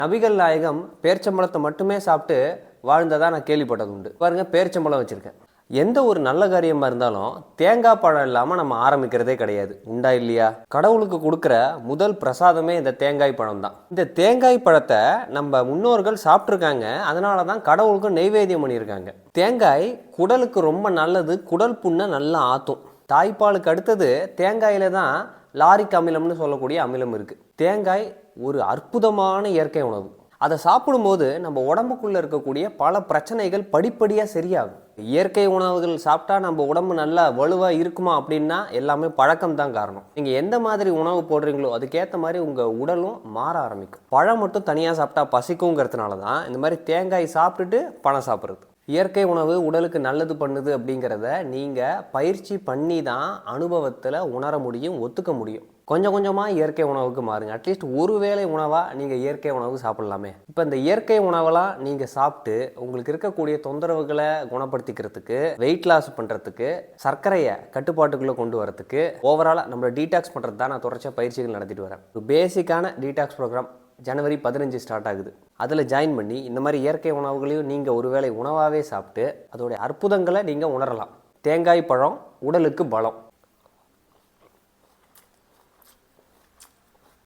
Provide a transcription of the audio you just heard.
நபிகள் நாயகம் பேரிச்சம்பழத்தை மட்டுமே சாப்பிட்டு வாழ்ந்ததா நான் கேள்விப்பட்டது உண்டு. பாருங்க, பேரிச்சம்பழம் வச்சிருக்கேன். எந்த ஒரு நல்ல காரியமாக இருந்தாலும் தேங்காய் பழம் இல்லாமல் நம்ம ஆரம்பிக்கிறதே கிடையாது. உண்டா இல்லையா? கடவுளுக்கு கொடுக்குற முதல் பிரசாதமே இந்த தேங்காய் பழம் தான். இந்த தேங்காய் பழத்தை நம்ம முன்னோர்கள் சாப்பிட்ருக்காங்க. அதனால தான் கடவுளுக்கு நெய்வேத்தியம் பண்ணியிருக்காங்க. தேங்காய் குடலுக்கு ரொம்ப நல்லது. குடல் புண்ணை நல்லா ஆற்றும். தாய்ப்பாலுக்கு அடுத்தது தேங்காயில தான் லாரிக் அமிலம்னு சொல்லக்கூடிய அமிலம் இருக்குது. தேங்காய் ஒரு அற்புதமான இயற்கை உணவு. அதை சாப்பிடும்போது நம்ம உடம்புக்குள்ளே இருக்கக்கூடிய பல பிரச்சனைகள் படிப்படியாக சரியாகும். இயற்கை உணவுகள் சாப்பிட்டா நம்ம உடம்பு நல்லா வலுவாக இருக்குமா அப்படின்னா எல்லாமே பழக்கம் தான் காரணம். நீங்கள் எந்த மாதிரி உணவு போடுறீங்களோ அதுக்கேற்ற மாதிரி உங்கள் உடலும் மாற ஆரம்பிக்கும். பழம் மட்டும் தனியாக சாப்பிட்டா பசிக்குங்கிறதுனால தான் இந்த மாதிரி தேங்காய் சாப்பிட்டுட்டு பழம் சாப்பிட்றது. இயற்கை உணவு உடலுக்கு நல்லது பண்ணுது அப்படிங்கிறத நீங்கள் பயிற்சி பண்ணி தான் அனுபவத்தில் உணர முடியும், ஒத்துக்க முடியும். கொஞ்சம் கொஞ்சமாக இயற்கை உணவுக்கு மாறுங்க. அட்லீஸ்ட் ஒரு வேளை உணவாக நீங்கள் இயற்கை உணவு சாப்பிட்லாமே. இப்போ இந்த இயற்கை உணவெல்லாம் நீங்கள் சாப்பிட்டு உங்களுக்கு இருக்கக்கூடிய தொந்தரவுகளை குணப்படுத்திக்கிறதுக்கு, வெயிட் லாஸ் பண்ணுறதுக்கு, சர்க்கரையை கட்டுப்பாட்டுக்குள்ளே கொண்டு வரதுக்கு, ஓவராலாக நம்மளை டீடாக்ஸ் பண்ணுறது தான் நான் தொடர்ச்சியாக பயிற்சிகள் நடத்திட்டு வரேன். ஒரு பேசிக்கான டீடாக்ஸ் ப்ரோக்ராம் ஜனவரி 15 ஸ்டார்ட் ஆகுது. அதில் ஜாயின் பண்ணி இந்த மாதிரி இயற்கை உணவுகளையும் நீங்கள் ஒருவேளை உணவாகவே சாப்பிட்டு அதோடைய அற்புதங்களை நீங்கள் உணரலாம். தேங்காய் பழம் உடலுக்கு பலம்.